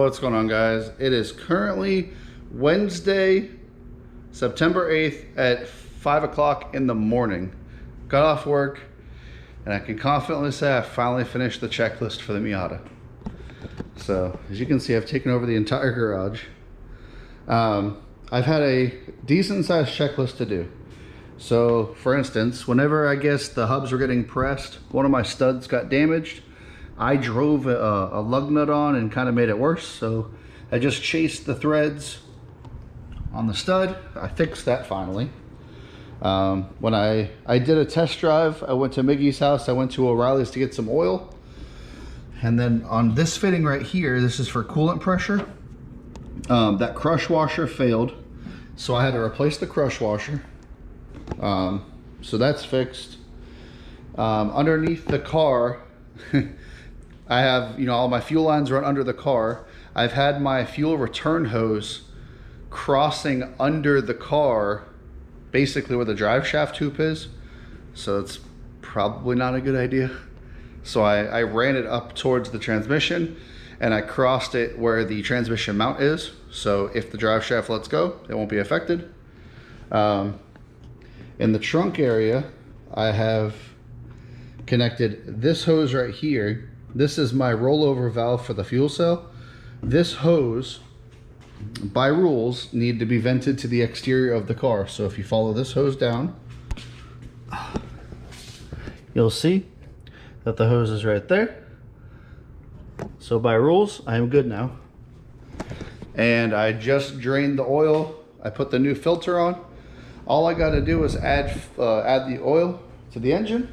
What's going on, guys? It is currently Wednesday, September 8th at 5 o'clock in the morning. Got off work and I can confidently say I finally finished the checklist for the Miata. So as you can see, I've taken over the entire garage. I've had a decent sized checklist to do. So for instance, whenever I guess the hubs were getting pressed, one of my studs got damaged. I drove a lug nut on and kind of made it worse. So I just chased the threads on the stud. I fixed that finally. When I did a test drive, I went to Miggy's house. I went to O'Reilly's to get some oil. And then on this fitting right here, this is for coolant pressure. That crush washer failed. So I had to replace the crush washer. So that's fixed. Underneath the car, I have, all my fuel lines run under the car. I've had my fuel return hose crossing under the car, basically where the drive shaft tube is. So it's probably not a good idea. So I ran it up towards the transmission and I crossed it where the transmission mount is. So if the drive shaft lets go, it won't be affected. In the trunk area, I have connected this hose right here. This is my rollover valve for the fuel cell. This hose, by rules, need to be vented to the exterior of the car. So if you follow this hose down, you'll see that the hose is right there. So by rules, I am good now. And I just drained the oil. I put the new filter on. All I got to do is add the oil to the engine.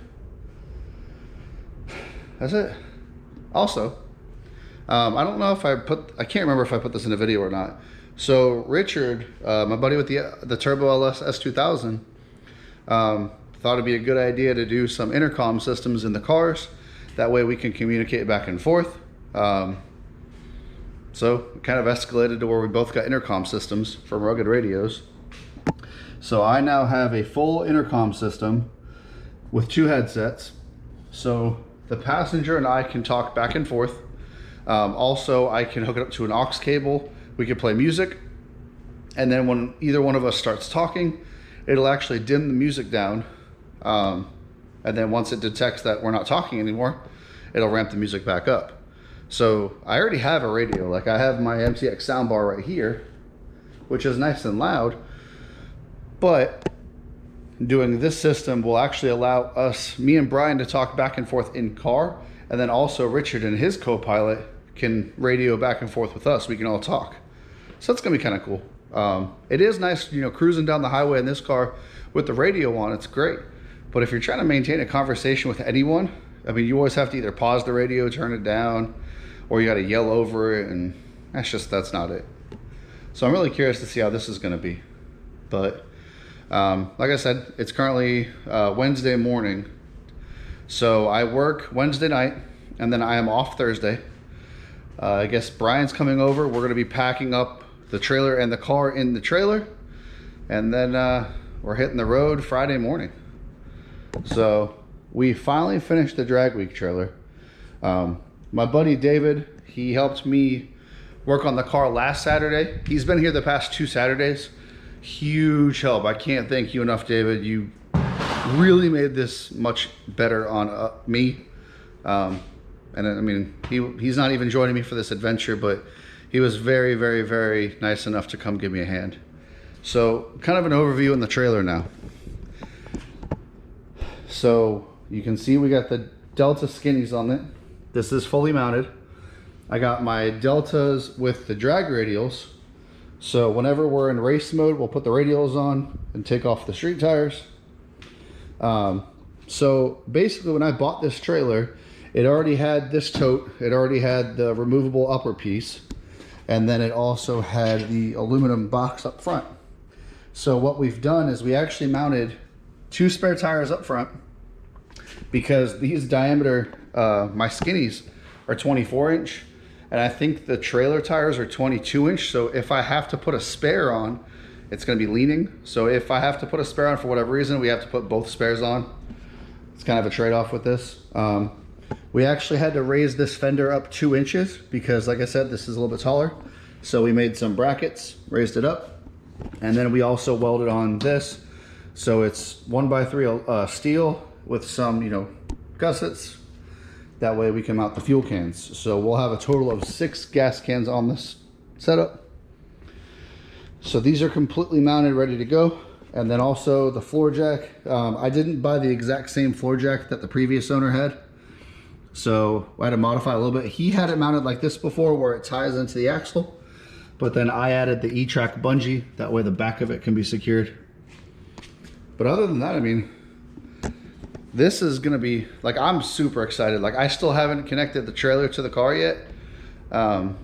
That's it. Also, I don't know if I can't remember if I put this in a video or not. So Richard, my buddy with the Turbo LS S2000, thought it'd be a good idea to do some intercom systems in the cars. That way we can communicate back and forth. So it kind of escalated to where we both got intercom systems from Rugged Radios. So I now have a full intercom system with 2 headsets. So the passenger and I can talk back and forth. Also, I can hook it up to an aux cable. We can play music. And then when either one of us starts talking, it'll actually dim the music down. And then once it detects that we're not talking anymore, it'll ramp the music back up. So I already have a radio. Like I have my MTX soundbar right here, which is nice and loud. But doing this system will actually allow us, me and Brian, to talk back and forth in car. And then also Richard and his co-pilot can radio back and forth with us. We can all talk. So that's gonna be kind of cool. It is nice, cruising down the highway in this car with the radio on, it's great. But if you're trying to maintain a conversation with anyone, I mean, you always have to either pause the radio, turn it down, or you gotta yell over it, and that's not it. So I'm really curious to see how this is gonna be. But like I said, it's currently Wednesday morning. So I work Wednesday night and then I am off Thursday. I guess Brian's coming over. We're going to be packing up the trailer and the car in the trailer. And then we're hitting the road Friday morning. So we finally finished the drag week trailer. My buddy David, he helped me work on the car last Saturday. He's been here the past 2 Saturdays. Huge help. I can't thank you enough, David. You really made this much better on me. And I mean, he's not even joining me for this adventure, but he was very, very, very nice enough to come give me a hand. So kind of an overview in the trailer now. So you can see we got the Delta skinnies on it. This is fully mounted. I got my Deltas with the drag radials. So whenever we're in race mode, we'll put the radials on and take off the street tires. So basically when I bought this trailer, it already had this tote. It already had the removable upper piece. And then it also had the aluminum box up front. So what we've done is we actually mounted 2 spare tires up front because these diameter, my skinnies are 24-inch. And I think the trailer tires are 22-inch. So if I have to put a spare on, it's going to be leaning. So if I have to put a spare on for whatever reason, we have to put both spares on. It's kind of a trade-off with this. We actually had to raise this fender up 2 inches because, like I said, this is a little bit taller. So we made some brackets, raised it up, and then we also welded on this. So it's 1x3 steel with some, you know, gussets. That way we can mount the fuel cans. So we'll have a total of 6 gas cans on this setup. So these are completely mounted, ready to go. And then also the floor jack. I didn't buy the exact same floor jack that the previous owner had. So I had to modify a little bit. He had it mounted like this before where it ties into the axle. But then I added the E-Track bungee. That way the back of it can be secured. But other than that, I mean, this is gonna be, like, I'm super excited. Like, I still haven't connected the trailer to the car yet. I'm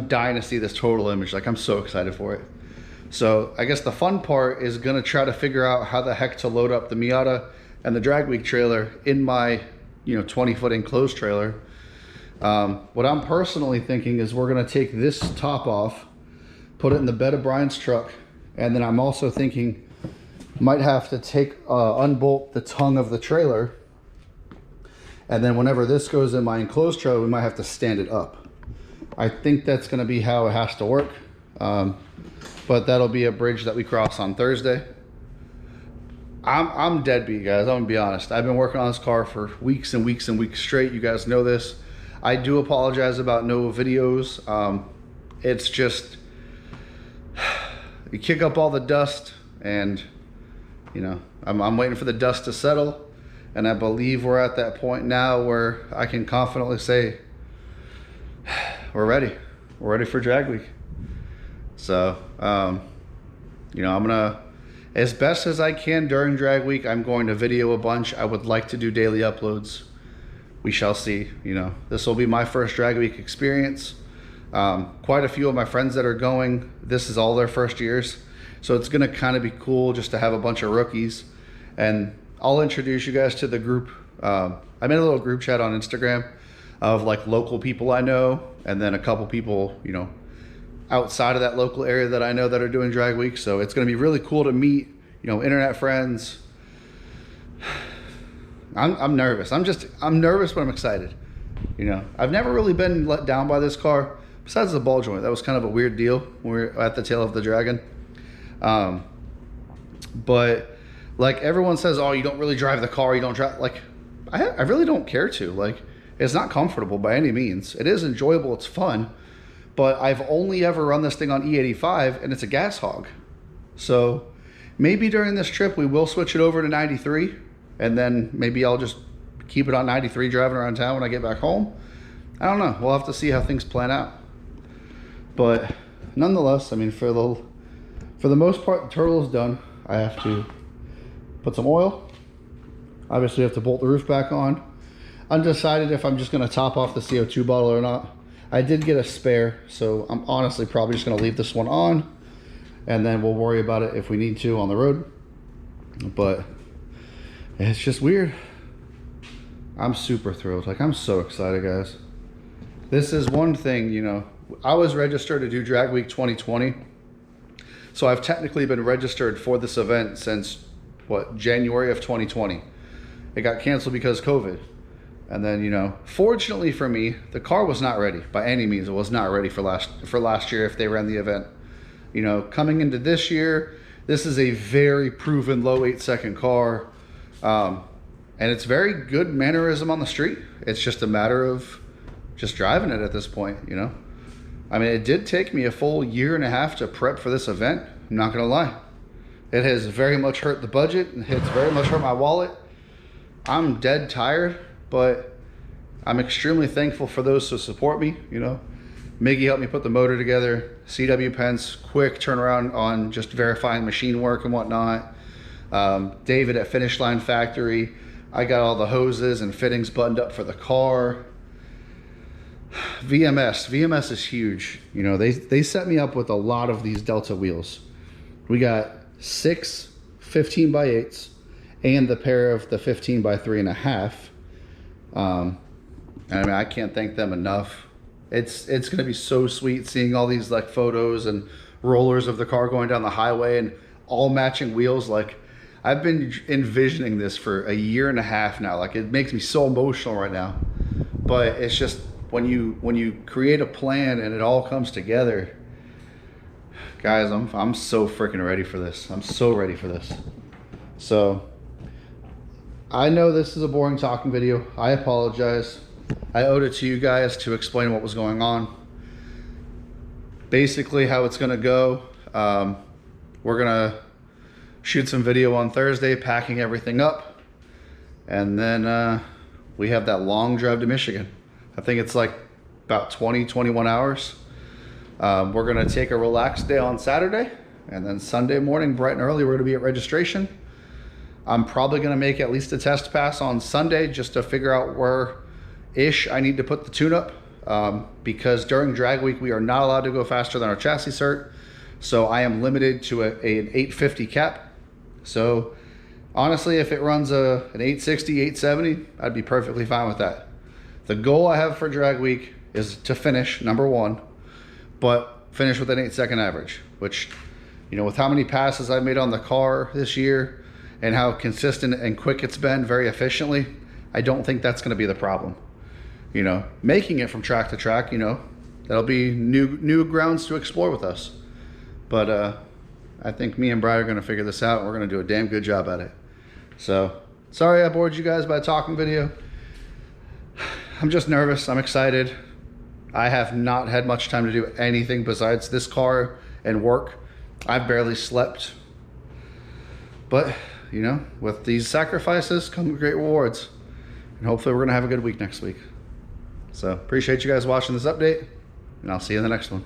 dying to see this total image. Like, I'm so excited for it. So I guess the fun part is gonna try to figure out how the heck to load up the Miata and the Drag Week trailer in my, you know, 20-foot enclosed trailer. What I'm personally thinking is we're gonna take this top off, put it in the bed of Brian's truck, and then I'm also thinking might have to take unbolt the tongue of the trailer, and then whenever this goes in my enclosed trailer, we might have to stand it up. I think that's going to be how it has to work, but that'll be a bridge that we cross on Thursday. I'm deadbeat, guys. I'm gonna be honest. I've been working on this car for weeks and weeks and weeks straight. You guys know this. I do apologize about no videos. It's just, you kick up all the dust, and you know, I'm waiting for the dust to settle, and I believe we're at that point now where I can confidently say we're ready. We're ready for Drag Week. So, you know, I'm gonna, as best as I can during Drag Week, I'm going to video a bunch. I would like to do daily uploads. We shall see. You know, this will be my first Drag Week experience. Quite a few of my friends that are going, this is all their first years. So it's gonna kind of be cool just to have a bunch of rookies. And I'll introduce you guys to the group. I made a little group chat on Instagram of like local people I know, and then a couple people, you know, outside of that local area that I know that are doing Drag Week. So it's gonna be really cool to meet, you know, internet friends. I'm nervous. I'm nervous, but I'm excited. You know, I've never really been let down by this car, besides the ball joint. That was kind of a weird deal when we were at the tail of the Dragon. But like everyone says, oh, you don't really drive the car, you don't drive, like, I really don't care to. Like, it's not comfortable by any means. It is enjoyable, it's fun, but I've only ever run this thing on E85 and it's a gas hog. So maybe during this trip we will switch it over to 93, and then maybe I'll just keep it on 93 driving around town when I get back home. I don't know, we'll have to see how things plan out. But nonetheless, I mean, for the most part, the turtle is done. I have to put some oil. Obviously, I have to bolt the roof back on. Undecided if I'm just going to top off the CO2 bottle or not. I did get a spare, so I'm honestly probably just going to leave this one on, and then we'll worry about it if we need to on the road. But it's just weird. I'm super thrilled. Like, I'm so excited, guys. This is one thing, you know, I was registered to do Drag Week 2020. So I've technically been registered for this event since, what, January of 2020. It got canceled because COVID. And then, you know, fortunately for me, the car was not ready by any means. It was not ready for last year if they ran the event. You know, coming into this year, this is a very proven low 8-second car. And it's very good mannerism on the street. It's just a matter of just driving it at this point, you know. I mean, it did take me a full year and a half to prep for this event. I'm not gonna lie. It has very much hurt the budget, and it's very much hurt my wallet. I'm dead tired, but I'm extremely thankful for those who support me, you know. Miggy helped me put the motor together. CW Pence, quick turnaround on just verifying machine work and whatnot. David at Finish Line Factory. I got all the hoses and fittings buttoned up for the car. VMS is huge. You know, they set me up with a lot of these Delta wheels. We got 6 15x8s and the pair of the 15x3.5. I mean, I can't thank them enough. It's gonna be so sweet seeing all these like photos and rollers of the car going down the highway and all matching wheels. Like, I've been envisioning this for a year and a half now. Like, it makes me so emotional right now. but it's just when you create a plan and it all comes together, guys, I'm so freaking ready for this. I'm so ready for this. So I know this is a boring talking video. I apologize. I owed it to you guys to explain what was going on. Basically how it's gonna go, we're gonna shoot some video on Thursday, packing everything up, and then we have that long drive to Michigan. I think it's like about 21 hours. We're gonna take a relaxed day on Saturday, and then Sunday morning, bright and early, we're gonna be at registration. I'm probably gonna make at least a test pass on Sunday just to figure out where-ish I need to put the tune-up, because during drag week, we are not allowed to go faster than our chassis cert. So I am limited to an 850 cap. So honestly, if it runs an 860, 870, I'd be perfectly fine with that. The goal I have for drag week is to finish number one, but finish with an 8-second average, which, you know, with how many passes I've made on the car this year and how consistent and quick it's been very efficiently, I don't think that's going to be the problem. You know, making it from track to track, you know, that'll be new grounds to explore with us. But I think me and Brian are going to figure this out, and we're going to do a damn good job at it. So sorry I bored you guys by a talking video. I'm just nervous. I'm excited. I have not had much time to do anything besides this car and work. I've barely slept. But, you know, with these sacrifices come great rewards. And hopefully we're going to have a good week next week. So appreciate you guys watching this update, and I'll see you in the next one.